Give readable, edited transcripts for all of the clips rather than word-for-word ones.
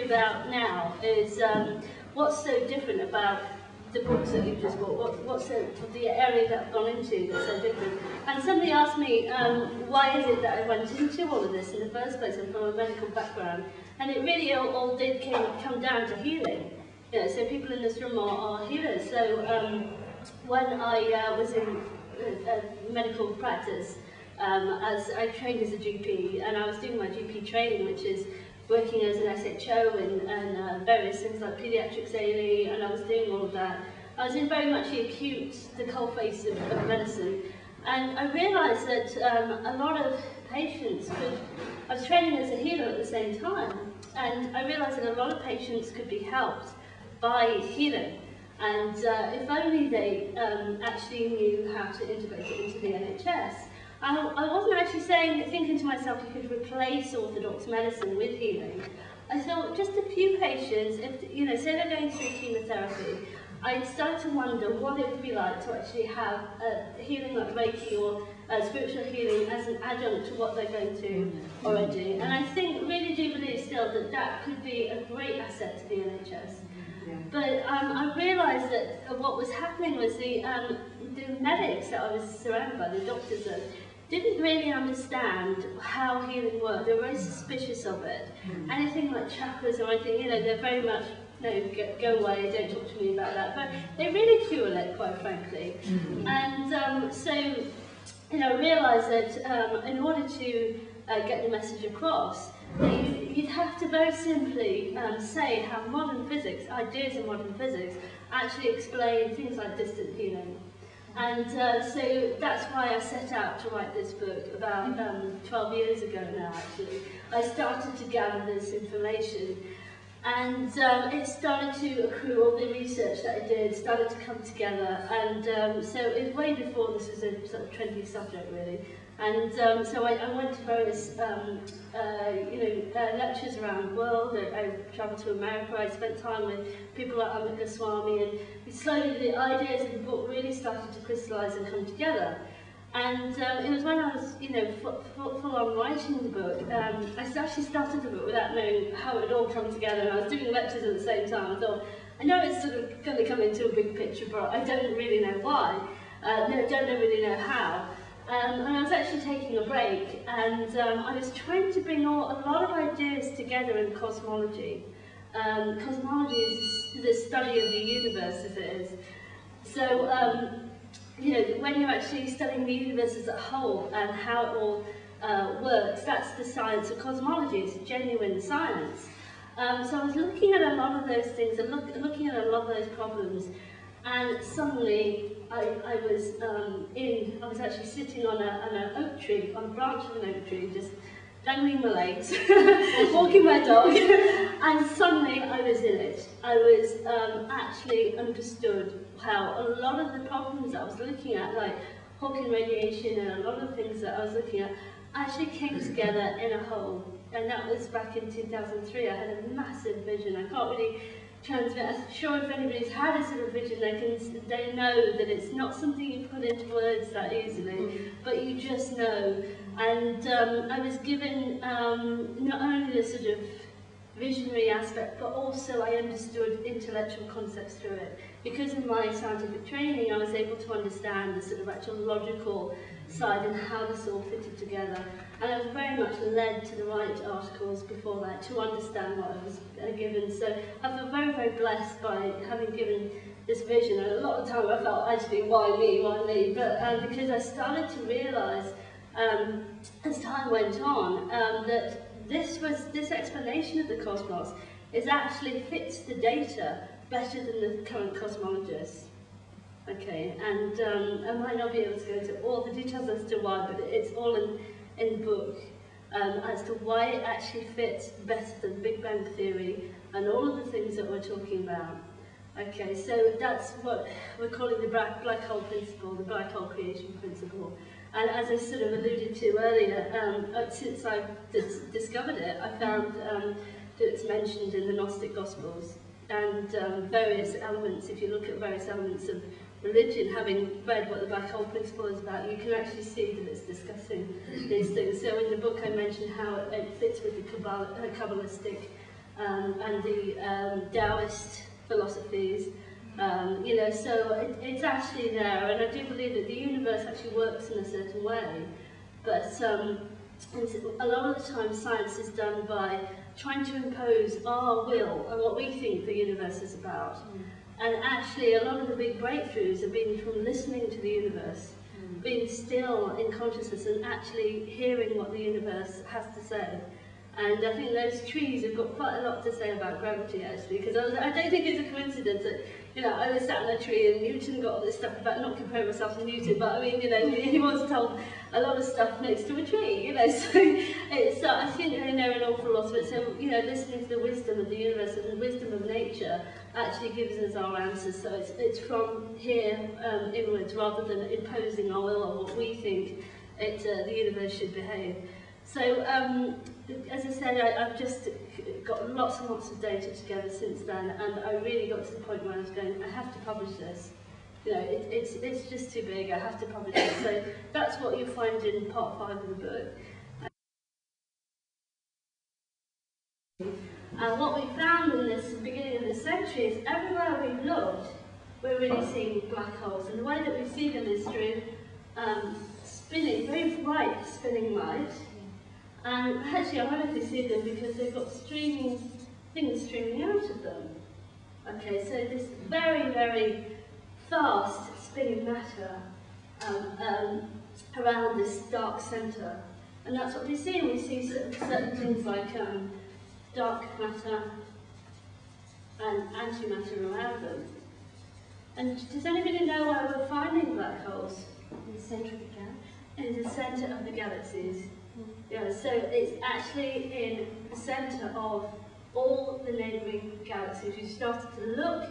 about now is what's so different about the books that you've just bought. What's the area that I've gone into that's so different? And somebody asked me, why is it that I went into all of this in the first place? I'm from a medical background, and it really all did come down to healing. You know, so people in this room are healers. So when I was in medical practice, as I trained as a GP, and I was doing my GP training, which is working as an SHO and various things like paediatrics A&E, and I was doing all of that. I was in very much the acute, the cold face of medicine, and I realised that a lot of patients I was training as a healer at the same time, and I realised that a lot of patients could be helped by healing. And if only they actually knew how to integrate it into the NHS. I wasn't actually thinking to myself you could replace orthodox medicine with healing. I thought just a few patients, if you know, say they're going through chemotherapy, I started to wonder what it would be like to actually have healing like Reiki or spiritual healing as an adjunct to what they're going through already. And I really do believe still that that could be a great asset to the NHS. But I realised that what was happening was the medics that I was surrounded by, the doctors, didn't really understand how healing worked. They were very suspicious of it. Anything like chakras or anything, you know, they're very much, no, go away, don't talk to me about that. But they ridicule it, quite frankly. And so, you know, I realised that in order to get the message across, you'd have to very simply say how modern physics, ideas in modern physics, actually explain things like distant healing. And so that's why I set out to write this book about 12 years ago now, actually. I started to gather this information, and it started to accrue. All the research that I did started to come together, and so it was way before this was a sort of trendy subject, really. And so I went to various lectures around the world. I travelled to America. I spent time with people like Amit Goswami, and slowly the ideas of the book really started to crystallise and come together. And it was when I was, you know, full on writing the book. I actually started the book without knowing how it would all come together, and I was doing lectures at the same time. I thought, I know it's sort of going to come into a big picture, but I don't really know why. Don't really know how. And I was actually taking a break, and I was trying to bring a lot of ideas together in cosmology. Cosmology is the study of the universe, as it is. So, you know, when you're actually studying the universe as a whole and how it all works, that's the science of cosmology. It's genuine science. So I was looking at a lot of those things and looking at a lot of those problems, and suddenly I was actually sitting on an oak tree, on a branch of an oak tree, just dangling my legs, walking my dog, and suddenly I was in it. I was actually understood how a lot of the problems that I was looking at, like Hawking radiation and a lot of things that I was looking at, actually came together in a whole. And that was back in 2003. I had a massive vision. I can't really transmit. I'm sure if anybody's had a sort of vision, they know that it's not something you put into words that easily, but you just know. And I was given not only the sort of visionary aspect, but also I understood intellectual concepts through it. Because of my scientific training, I was able to understand the sort of actual logical side and how this all fitted together. And I was very much led to the right articles before that to understand what I was given. So I feel very, very blessed by having given this vision. And a lot of the time I felt, actually, why me? But because I started to realise, as time went on, that this explanation of the cosmos actually fits the data better than the current cosmologists. Okay, and I might not be able to go into all the details as to why, but it's all in the book as to why it actually fits better than Big Bang Theory and all of the things that we're talking about. Okay, so that's what we're calling the black hole principle, the black hole creation principle. And as I sort of alluded to earlier, since I discovered it, I found that it's mentioned in the Gnostic Gospels and various elements. If you look at various elements of religion, having read what the black hole principle is about, you can actually see that it's discussing these things. So in the book I mentioned how it fits with the Kabbalistic and the Taoist philosophies. You know, so it's actually there, and I do believe that the universe actually works in a certain way, but a lot of the time science is done by trying to impose our will on what we think the universe is about. And actually a lot of the big breakthroughs have been from listening to the universe, being still in consciousness and actually hearing what the universe has to say. And I think those trees have got quite a lot to say about gravity, actually, because I don't think it's a coincidence that, you know, I was sat in a tree and Newton got all this stuff about, not comparing myself to Newton, but I mean, you know, he was told a lot of stuff next to a tree, you know, so it's, I think I know an awful lot of it. So, you know, listening to the wisdom of the universe and the wisdom of nature actually gives us our answers. So it's from here inwards, rather than imposing our will on what we think the universe should behave. So, as I said, I've just got lots and lots of data together since then, and I really got to the point where I was going, I have to publish this. You know, it's just too big, I have to publish it. So that's what you'll find in part 5 of the book. And what we found in this beginning of the century is everywhere we've looked, we're really seeing black holes. And the way that we see them is through spinning, very bright spinning light. And actually, ironically see them because they've got streaming things streaming out of them. Okay, so this very, very fast spinning matter around this dark centre. And that's what we see. We see certain things like dark matter and antimatter around them. And does anybody know where we're finding black holes? In the centre of the galaxy? In the centre of the galaxies. Yeah, so it's actually in the centre of all the neighbouring galaxies. We started to look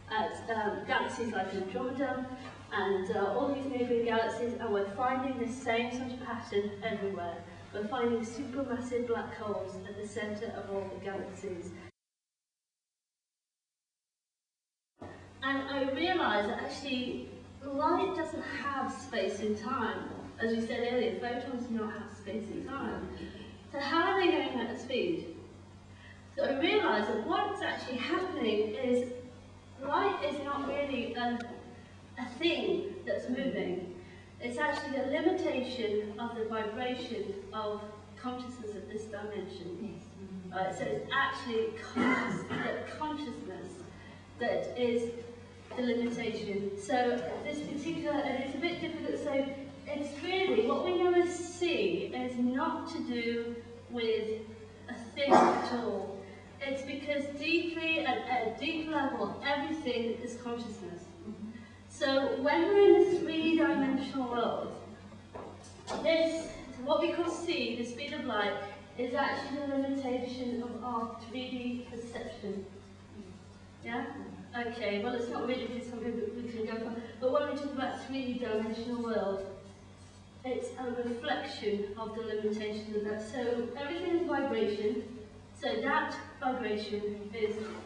at galaxies like Andromeda and all these neighbouring galaxies, and we're finding the same sort of pattern everywhere. We're finding supermassive black holes at the centre of all the galaxies. And I realised that actually light doesn't have space and time. As we said earlier, photons do not have space and time. So how are they going at a speed? So I realised that what's actually happening is light is not really a thing that's moving. It's actually a limitation of the vibration of consciousness at this dimension. Right, so it's actually consciousness that is the limitation. So this particular, and it's a bit difficult, so it's really, what we want to see is not to do with a thing at all. It's because deeply, at a deep level, everything is consciousness. So when we're in a three-dimensional world, this, what we call C, the speed of light, is actually the limitation of our 3D perception. Yeah? Okay, well it's not really something that we can go for, but when we talk about three-dimensional world, it's a reflection of the limitation of that. So everything is vibration, so that vibration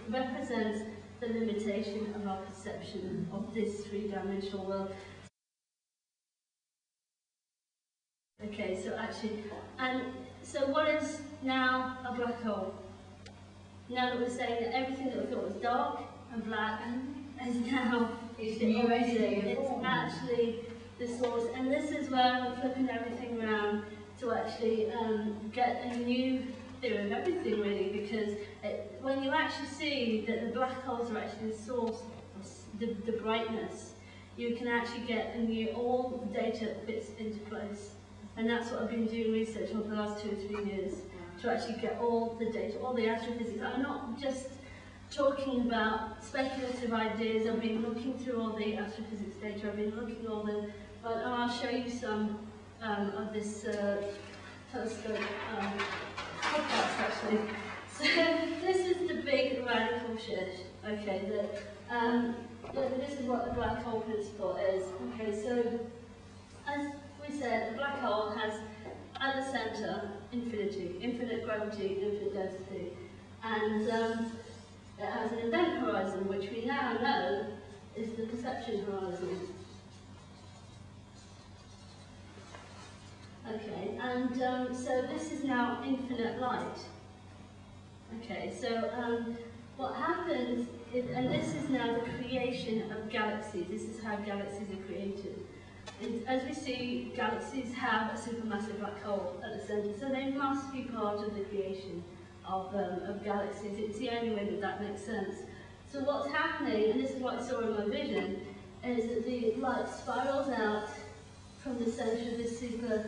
represents the limitation of our perception of this three-dimensional world. Okay, so actually, and so what is now a black hole? Now that we're saying that everything that we thought was dark and black is now it's actually the source, and this is where we're flipping everything around to actually get a new theory of everything, really, because when you actually see that the black holes are actually the source of the brightness, you can actually get all the data fits into place. And that's what I've been doing research on for the last 2 or 3 years, to actually get all the data, all the astrophysics. I'm not just talking about speculative ideas. I've been looking through all the astrophysics data. I've been looking at all the, and I'll show you some of this telescope podcast actually. So this is the big radical shift. Okay, this is what the black hole principle is. Okay, so as we said, the black hole has at the centre infinity, infinite gravity, infinite density, and it has an event horizon, which we now know is the perception horizon. Okay, and so this is now infinite light. Okay, so what happens, and this is now the creation of galaxies. This is how galaxies are created. As we see, galaxies have a supermassive black hole at the centre, so they must be part of the creation of galaxies. It's the only way that makes sense. So what's happening, and this is what I saw in my vision, is that the light spirals out from the centre of this super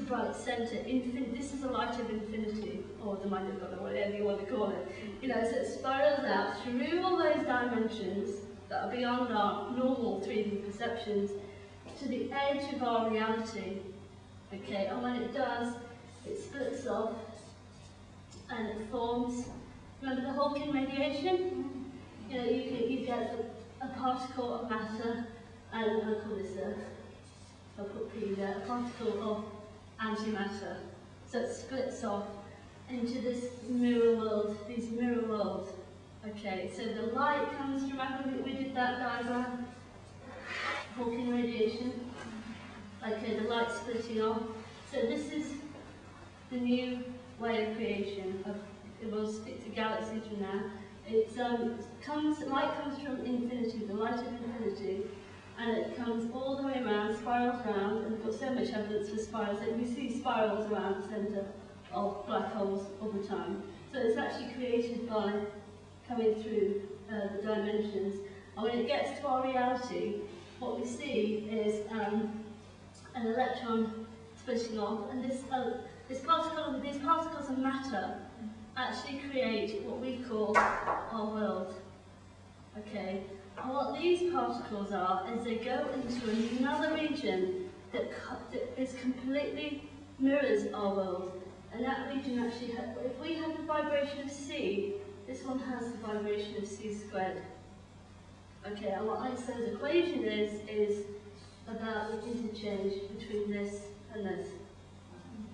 bright centre. This is a light of infinity, or the mind of God, or whatever you want to call it. You know, so it spirals out through all those dimensions that are beyond our normal 3D perceptions to the edge of our reality. Okay, and when it does, it splits off and it forms. Remember the Hawking radiation? You know, you get a particle of matter, and I'll call this I'll put P there, a particle of antimatter. So it splits off into this mirror world, these mirror worlds. Okay, so the light comes, remember we did that diagram? Hawking radiation. Okay, the light splitting off. So this is the new way of creation. We'll stick to galaxies from now. Light comes from infinity, the light of infinity, and it comes all the way around, spirals around, and we've got so much evidence for spirals that we see spirals around the centre of black holes all the time. So it's actually created by coming through the dimensions. And when it gets to our reality, what we see is an electron splitting off, and these particles of matter actually create what we call our world. Okay, and what these particles are is they go into another region that is completely mirrors our world, and that region actually if we have the vibration of C, this one has the vibration of C squared. Okay, and what Einstein's equation is about the interchange between this and this.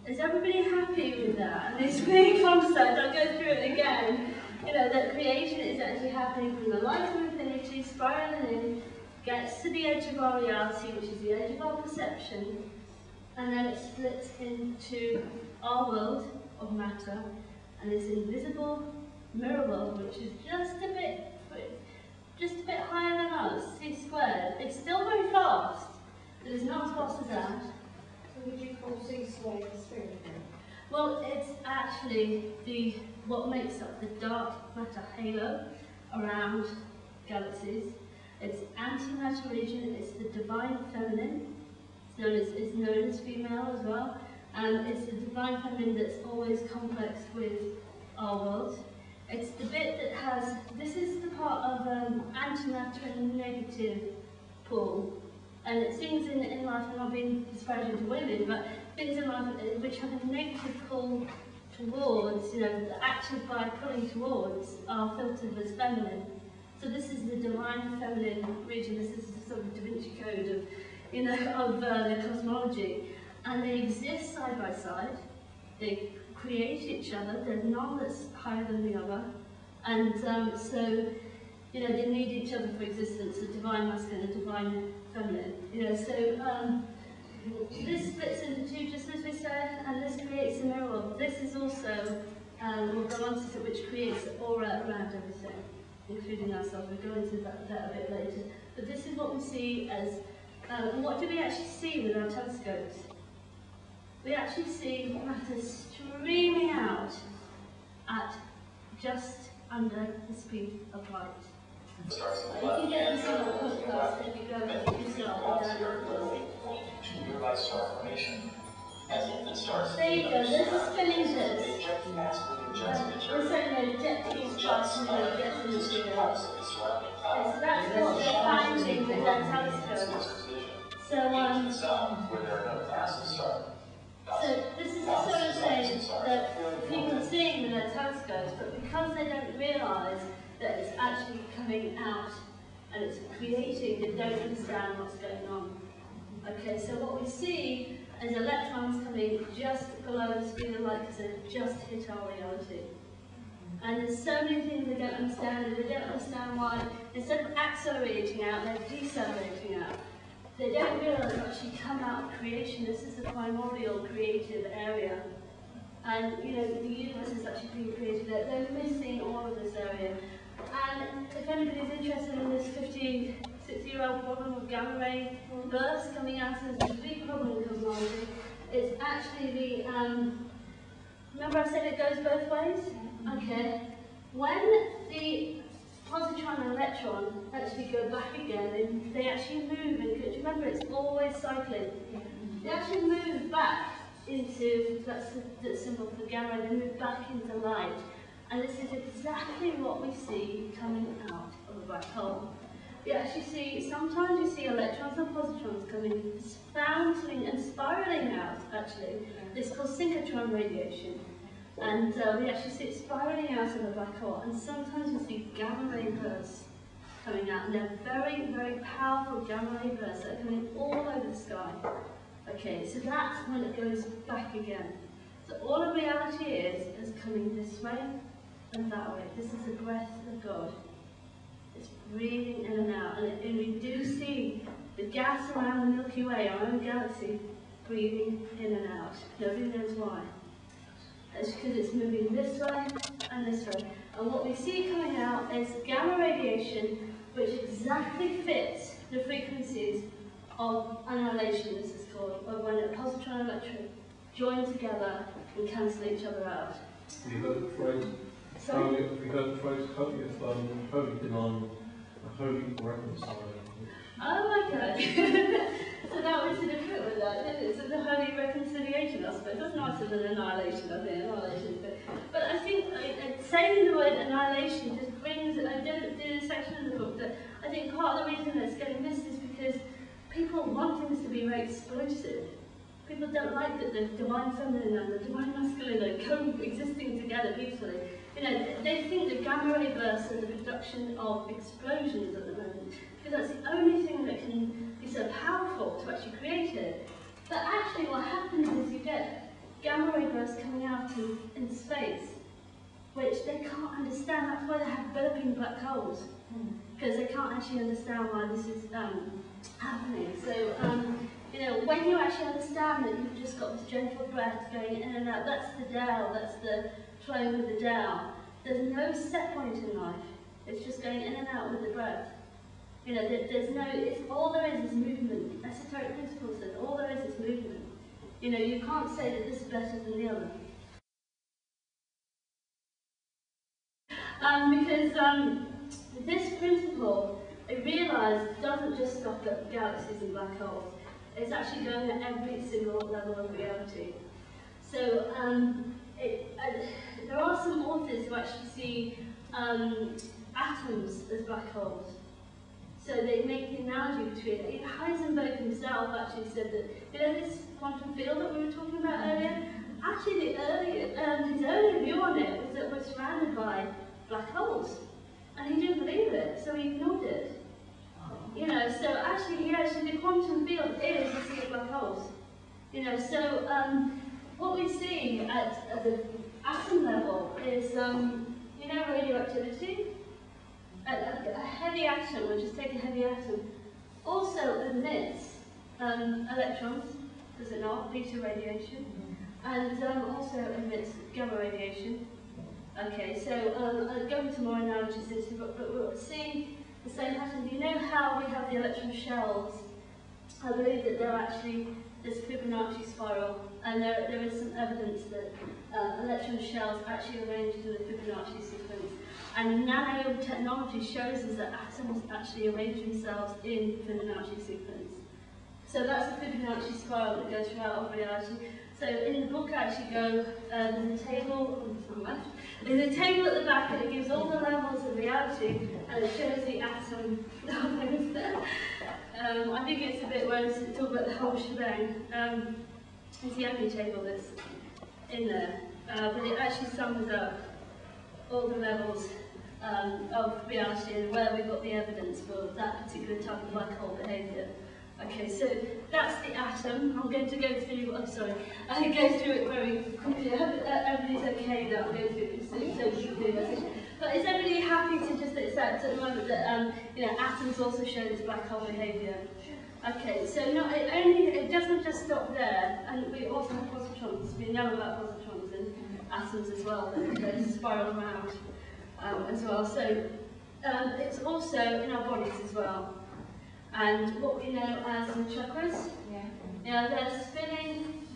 Is everybody happy with that? And this big concept, I'll go through it again, you know, that creation is actually happening from the light of infinity, spiraling in, gets to the edge of our reality, which is the edge of our perception, and then it splits into our world of matter, and this invisible mirror world, which is just a bit higher than us, C squared. It's still very fast, but it's not as fast as that. So would you call C squared the spirit then? Well, it's actually what makes up the dark matter halo around galaxies. It's antimatter region, it's the divine feminine, it's known as female as well, and it's the divine feminine that's always complex with our world. It's the bit that has, this is the part of antimatter and negative pull. And it's things in life, I'm not being disparaging to women, but things in life which have a negative pull towards, you know, acted by pulling towards, are filtered as feminine. So this is the divine feminine region, this is the sort of Da Vinci Code of, you know, of the cosmology. And they exist side by side, they create each other, there's none that's higher than the other. And so, you know, they need each other for existence, the divine masculine, the divine feminine. You know, so this splits into two, just as we said, and this creates a mirror world. This is also, we'll go on to it, which creates an aura around everything, including ourselves. We'll go into that a bit later. But this is what we see as, and what do we actually see with our telescopes? We actually see matter streaming out at just under the speed of light. You can get this on the podcast if you go yourself. There you go, there's a spinning disc. We're saying the jet fuel passing and it gets in the zero. So that's what we're finding with our telescope. So this is the sort of thing that people are seeing with their telescopes, but because they don't realise that it's actually coming out and it's creating, they don't understand what's going on. Okay, so what we see is electrons coming just below the speed of light because they've just hit our reality. And there's so many things they don't understand, and they don't understand why, instead of accelerating out, they're decelerating out. They don't realise that actually come out of creation. This is the primordial creative area. And the universe is actually being created. They're missing all of this area. And if anybody's interested in this 50-60-year-old problem of gamma ray bursts coming out as a big problem in cosmology, it's actually the, remember I said it goes both ways? Okay. When the positron and electron actually go back again, they actually move, and remember it's always cycling. They actually move back into, that's the symbol for gamma, they move back into light. And this is exactly what we see coming out of a black hole. You actually see, sometimes you see electrons and positrons coming, bouncing and spiraling out, actually. This is called synchrotron radiation. And we actually see it spiraling out of a black hole. And sometimes you see gamma ray bursts coming out. And they're very, very powerful gamma ray bursts that are coming all over the sky. Okay, so that's when it goes back again. So all of reality is coming this way and that way. This is the breath of God. It's breathing in and out. And we do see the gas around the Milky Way, our own galaxy, breathing in and out. Nobody knows why. It's because it's moving this way and this way. And what we see coming out is gamma radiation, which exactly fits the frequencies of annihilation, this is called, of when a positron and electron join together and cancel each other out. Have you heard the phrase? Sorry? Have you heard the phrase, holy denying, holy reconciling? Oh my God. So that was sort of fit with that, isn't it? So the holy reconciliation, I suppose. That's nicer than annihilation, I think, annihilation. But I think saying the word annihilation just brings, I did a section in the book that I think part of the reason that's getting missed is because people want things to be very explosive. People don't like that the divine feminine and the divine masculine are coexisting together peacefully. They think the gamma ray bursts are the production of explosions at the moment, because that's the only thing that can be so powerful to actually create it. But actually what happens is you get gamma ray bursts coming out in space, which they can't understand. That's why they have burping black holes, because they can't actually understand why this is happening. So, when you actually understand that you've just got this gentle breath going in and out, that's the Tao, that's the flow with the Tao. There's no set point in life. It's just going in and out with the breath. There's no, all there is movement. Esoteric principle says all there is movement. You can't say that this is better than the other. Because this principle, I realised, doesn't just stop at galaxies and black holes. It's actually going at every single level of reality. So there are some authors who actually see atoms as black holes. So they make the analogy between, Heisenberg himself actually said that, this quantum field that we were talking about earlier, actually his earlier view on it was that we're surrounded by black holes. And he didn't believe it, so he ignored it. So actually the quantum field is a sea of black holes. So what we see at the atom level is, radioactivity. A heavy atom, we'll just take a heavy atom, also emits electrons, does it not? Beta radiation, and also emits gamma radiation. Okay, so I'll go into more analogies into, but we'll see the same pattern. You know how we have the electron shells? I believe that they're actually this Fibonacci spiral, and there is some evidence that electron shells actually arranged in the Fibonacci sequence. And nanotechnology shows us that atoms actually arrange themselves in Fibonacci sequence. So that's the Fibonacci spiral that goes throughout all reality. So in the book I actually go, there's a table on the left. There's a table at the back and it gives all the levels of reality and it shows the atom. I think it's a bit where it's talk about the whole shebang. It's the only table that's in there, but it actually sums up all the levels of reality and where we've got the evidence for that particular type of black hole behaviour. Okay, so that's the atom. I'm going to go through, I'm sorry, I go through it very quickly. I hope everybody's okay that I'm going through it so you can do this. But is everybody happy to just accept at the moment that atoms also show this black hole behaviour? Okay, so it doesn't just stop there, and we also have positrons. We know about positrons, and atoms as well that spiral around as well. So it's also in our bodies as well. And what we know as the chakras, they're spinning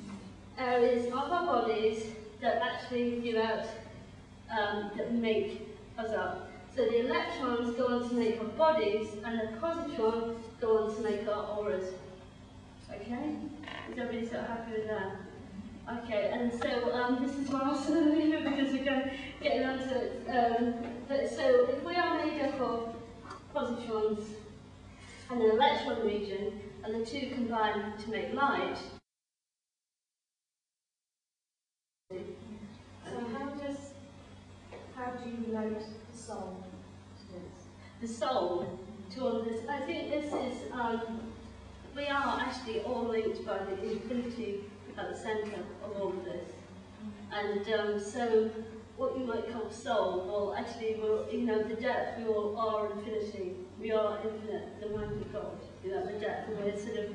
areas of our bodies that actually give out, that make us up. So the electrons go on to make our bodies, and the positrons go on to make our auras. Okay? Is everybody sort of happy with that? Okay, and so this is what I was going to leave because we're getting on to it. So if we are made up of positrons and an electron region, and the two combine to make light. So how do you relate the soul to this? The soul to all of this. I think this is, we are actually all linked by the infinity at the centre of all of this. And so what you might call soul, well actually we're, the depth, we all are infinity. We are infinite, the mind of God, the depth, and we're sort of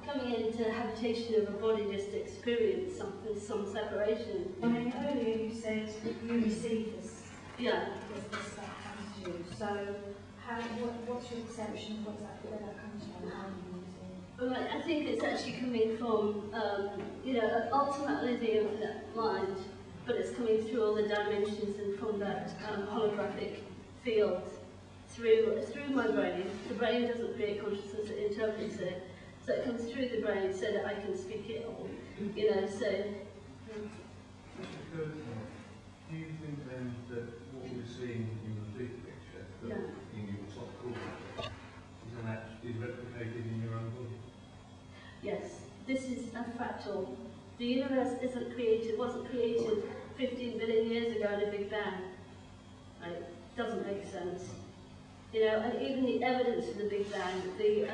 coming into the habitation of a body just to experience some separation. I mean, earlier you said you receive this. Yeah. This stuff happens to you. So what's your perception of where that comes from? How do you receive it? Well, I think it's actually coming from, ultimately the infinite mind, but it's coming through all the dimensions and from that holographic field through my brain. The brain doesn't create consciousness, it interprets it. So it comes through the brain so that I can speak it all, so... Do you think then that what we're seeing in the big picture, in your top corner, is replicated in your own body? Yes, this is a fractal. The universe wasn't created 15 billion years ago in a Big Bang. Right? Doesn't make sense. And even the evidence for the Big Bang, the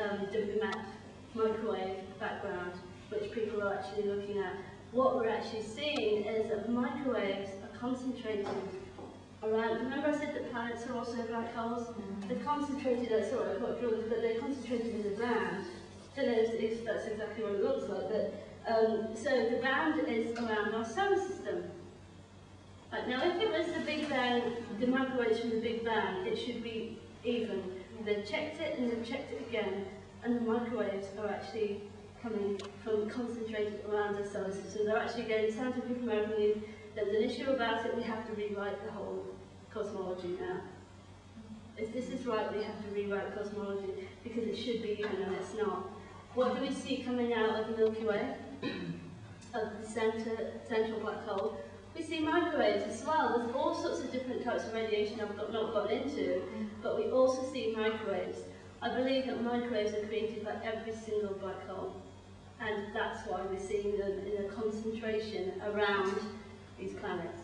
microwave background, which people are actually looking at, what we're actually seeing is that microwaves are concentrated around. Remember I said that planets are also black holes? They're concentrated, but they're concentrated in the band. I don't know if that's exactly what it looks like, but so the band is around our solar system. Right, now if it was the Big Bang, the microwaves from the Big Bang, it should be even. They've checked it and they've checked it again, and the microwaves are actually coming from concentrated around the solar system. They're actually getting scientific revenue. There's an issue about it, we have to rewrite the whole cosmology now. If this is right, we have to rewrite cosmology because it should be even and it's not. What do we see coming out of the Milky Way, of the central black hole? We see microwaves as well. There's all sorts of different types of radiation I've not got into, but we also see microwaves. I believe that microwaves are created by every single black hole, and that's why we're seeing them in a concentration around these planets.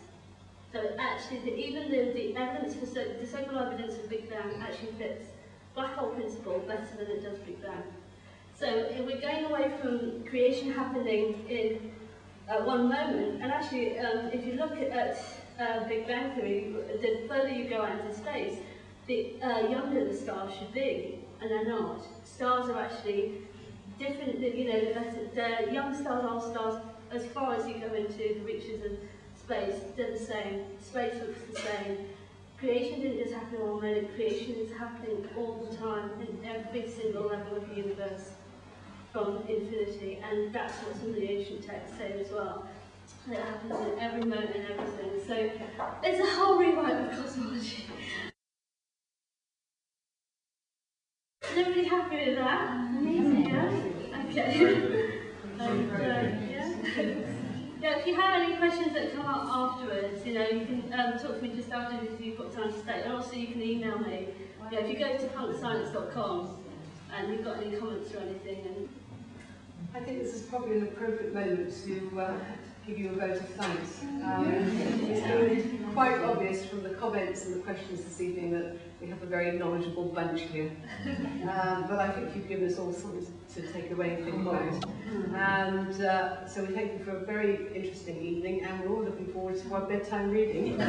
So actually, even the evidence for the so-called evidence of Big Bang actually fits black hole principle better than it does Big Bang. So we're going away from creation happening in one moment, and actually, if you look at Big Bang theory, the further you go out into space, the younger the stars should be, and they're not. Stars are actually different. They're young stars, old stars. As far as you go into the reaches of space, they're the same. Space looks the same. Creation didn't just happen in 1 minute. Creation is happening all the time in every single level of the universe, from infinity, and that's what some of the ancient texts say as well. It happens in every moment and everything. So there's a whole rewrite of cosmology. Is everybody happy with that? Amazing, yeah? Okay. Yeah, if you have any questions that come up afterwards, you can talk to me just after if you've got time to stay. And also you can email me. If you go to punkscience.com and you've got any comments or anything. And I think this is probably an appropriate moment to give you a vote of thanks. It's been quite obvious from the comments and the questions this evening that we have a very knowledgeable bunch here. But I think you've given us all something to take away and think about. And so we thank you for a very interesting evening, and we're all looking forward to our bedtime reading.